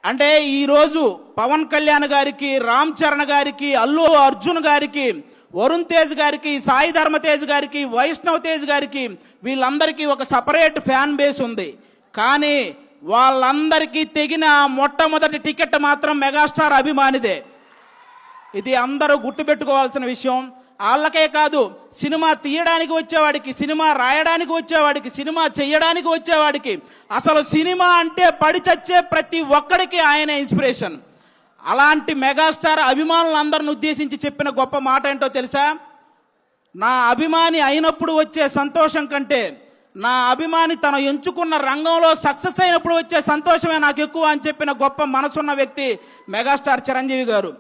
అంటే ఈరోజు పవన్ కళ్యాణ్ గారికి, రామ్ చరణ్ గారికి, అల్లు అర్జున్ గారికి, వరుణ్ తేజ్ గారికి, సాయి ధర్మ తేజ్ గారికి, వైష్ణవ్ తేజ్ గారికి వీళ్ళందరికీ ఒక సపరేట్ ఫ్యాన్ బేస్ ఉంది. కానీ వాళ్ళందరికీ తెగిన మొట్టమొదటి టికెట్ మాత్రం మెగాస్టార్ అభిమానిదే. ఇది అందరూ గుర్తుపెట్టుకోవాల్సిన విషయం. వాళ్ళకే కాదు, సినిమా తీయడానికి వచ్చేవాడికి, సినిమా రాయడానికి వచ్చేవాడికి, సినిమా చెయ్యడానికి వచ్చేవాడికి, అసలు సినిమా అంటే పడి చచ్చే ప్రతి ఒక్కడికి ఆయన ఇన్స్పిరేషన్. అలాంటి మెగాస్టార్ అభిమానులందరిని ఉద్దేశించి చెప్పిన గొప్ప మాట ఏంటో తెలుసా? నా అభిమాని అయినప్పుడు వచ్చే సంతోషం కంటే నా అభిమాని తను ఎంచుకున్న రంగంలో సక్సెస్ అయినప్పుడు వచ్చే సంతోషమే నాకు ఎక్కువ అని చెప్పిన గొప్ప మనసున్న వ్యక్తి మెగాస్టార్ చిరంజీవి గారు.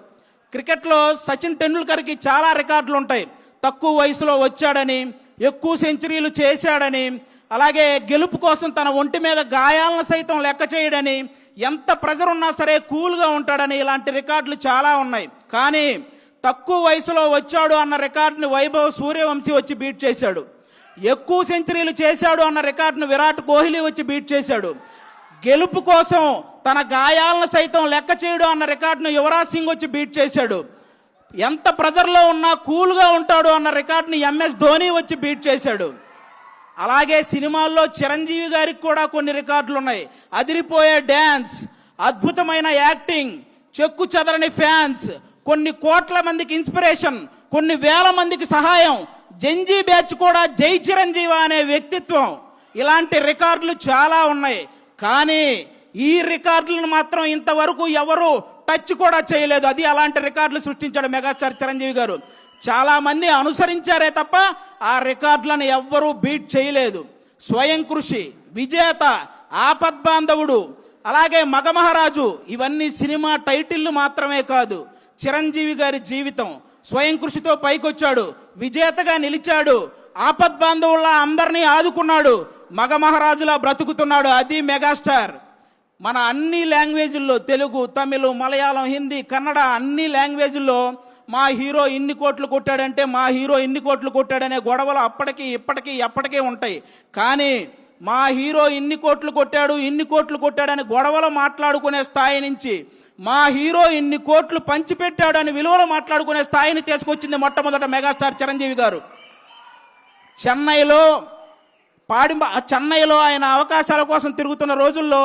క్రికెట్లో సచిన్ టెండూల్కర్కి చాలా రికార్డులు ఉంటాయి. తక్కువ వయసులో వచ్చాడని, ఎక్కువ సెంచరీలు చేశాడని, అలాగే గెలుపు కోసం తన ఒంటి మీద గాయాలను సైతం లెక్క చేయడని, ఎంత ప్రెజర్ ఉన్నా సరే కూల్గా ఉంటాడని, ఇలాంటి రికార్డులు చాలా ఉన్నాయి. కానీ తక్కువ వయసులో వచ్చాడు అన్న రికార్డుని వైభవ్ సూర్యవంశీ వచ్చి బీట్ చేశాడు. ఎక్కువ సెంచరీలు చేశాడు అన్న రికార్డును విరాట్ కోహ్లీ వచ్చి బీట్ చేశాడు. గెలుపు కోసం తన గాయాలను సైతం లెక్క చేయడం అన్న రికార్డును యువరాజ్ సింగ్ వచ్చి బీట్ చేశాడు. ఎంత ప్రెజర్లో ఉన్నా కూల్గా ఉంటాడు అన్న రికార్డుని ఎంఎస్ ధోని వచ్చి బీట్ చేశాడు. అలాగే సినిమాల్లో చిరంజీవి గారికి కూడా కొన్ని రికార్డులు ఉన్నాయి. అదిరిపోయే డ్యాన్స్, అద్భుతమైన యాక్టింగ్, చెక్కు చెదరని ఫ్యాన్స్, కొన్ని కోట్ల మందికి ఇన్స్పిరేషన్, కొన్ని వేల మందికి సహాయం, జంజీ బ్యాచ్ కూడా జై చిరంజీవి అనే వ్యక్తిత్వం, ఇలాంటి రికార్డులు చాలా ఉన్నాయి. కానీ ఈ రికార్డులను మాత్రం ఇంతవరకు ఎవరు టచ్ కూడా చేయలేదు. అది అలాంటి రికార్డులు సృష్టించాడు మెగాస్టార్ చిరంజీవి గారు. చాలామంది అనుసరించారే తప్ప ఆ రికార్డులను ఎవ్వరూ బీట్ చేయలేదు. స్వయం కృషి, విజేత, ఆపద్బాంధవుడు, అలాగే మగమహారాజు, ఇవన్నీ సినిమా టైటిళ్లు మాత్రమే కాదు. చిరంజీవి గారి జీవితం స్వయం కృషితో పైకొచ్చాడు, విజేతగా నిలిచాడు, ఆపద్బాంధవుల్లా అందరినీ ఆదుకున్నాడు, మగమహారాజులా బ్రతుకుతున్నాడు. అది మెగాస్టార్. మన అన్ని లాంగ్వేజ్ల్లో, తెలుగు, తమిళ, మలయాళం, హిందీ, కన్నడ, అన్ని లాంగ్వేజ్ల్లో మా హీరో ఇన్ని కోట్లు కొట్టాడంటే, మా హీరో ఇన్ని కోట్లు కొట్టాడనే గొడవలు అప్పటికి ఇప్పటికీ ఎప్పటికీ ఉంటాయి. కానీ మా హీరో ఇన్ని కోట్లు కొట్టాడు, ఇన్ని కోట్లు కొట్టాడని గొడవలు మాట్లాడుకునే స్థాయి నుంచి మా హీరో ఇన్ని కోట్లు పంచిపెట్టాడు అని విలువలు మాట్లాడుకునే స్థాయిని తీసుకొచ్చింది మొట్టమొదట మెగాస్టార్ చిరంజీవి గారు. చెన్నైలో ఆయన అవకాశాల కోసం తిరుగుతున్న రోజుల్లో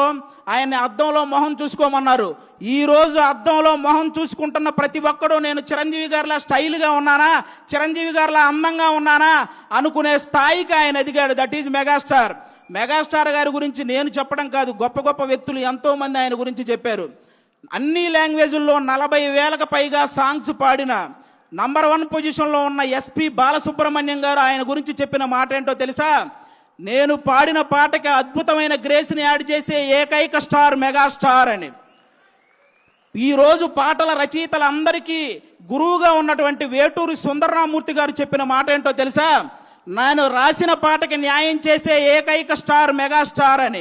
ఆయన్ని అద్దంలో మొహం చూసుకోమన్నారు. ఈరోజు అద్దంలో మొహం చూసుకుంటున్న ప్రతి ఒక్కడూ నేను చిరంజీవి గారిలా స్టైల్గా ఉన్నానా, చిరంజీవి గారిలా అందంగా ఉన్నానా అనుకునే స్థాయికి ఆయన ఎదిగాడు. That is megastar. మెగాస్టార్ గారి గురించి నేను చెప్పడం కాదు, గొప్ప గొప్ప వ్యక్తులు ఎంతోమంది ఆయన గురించి చెప్పారు. అన్ని లాంగ్వేజ్ల్లో 40,000కు పైగా సాంగ్స్ పాడిన నంబర్ 1 పొజిషన్లో ఉన్న ఎస్పి బాలసుబ్రహ్మణ్యం గారు ఆయన గురించి చెప్పిన మాట ఏంటో తెలుసా? నేను పాడిన పాటకి అద్భుతమైన గ్రేస్ని యాడ్ చేసే ఏకైక స్టార్ మెగాస్టార్ అని. ఈరోజు పాటల రచయితలందరికీ గురువుగా ఉన్నటువంటి వేటూరి సుందరరామూర్తి గారు చెప్పిన మాట ఏంటో తెలుసా? నేను రాసిన పాటకి న్యాయం చేసే ఏకైక స్టార్ మెగాస్టార్ అని.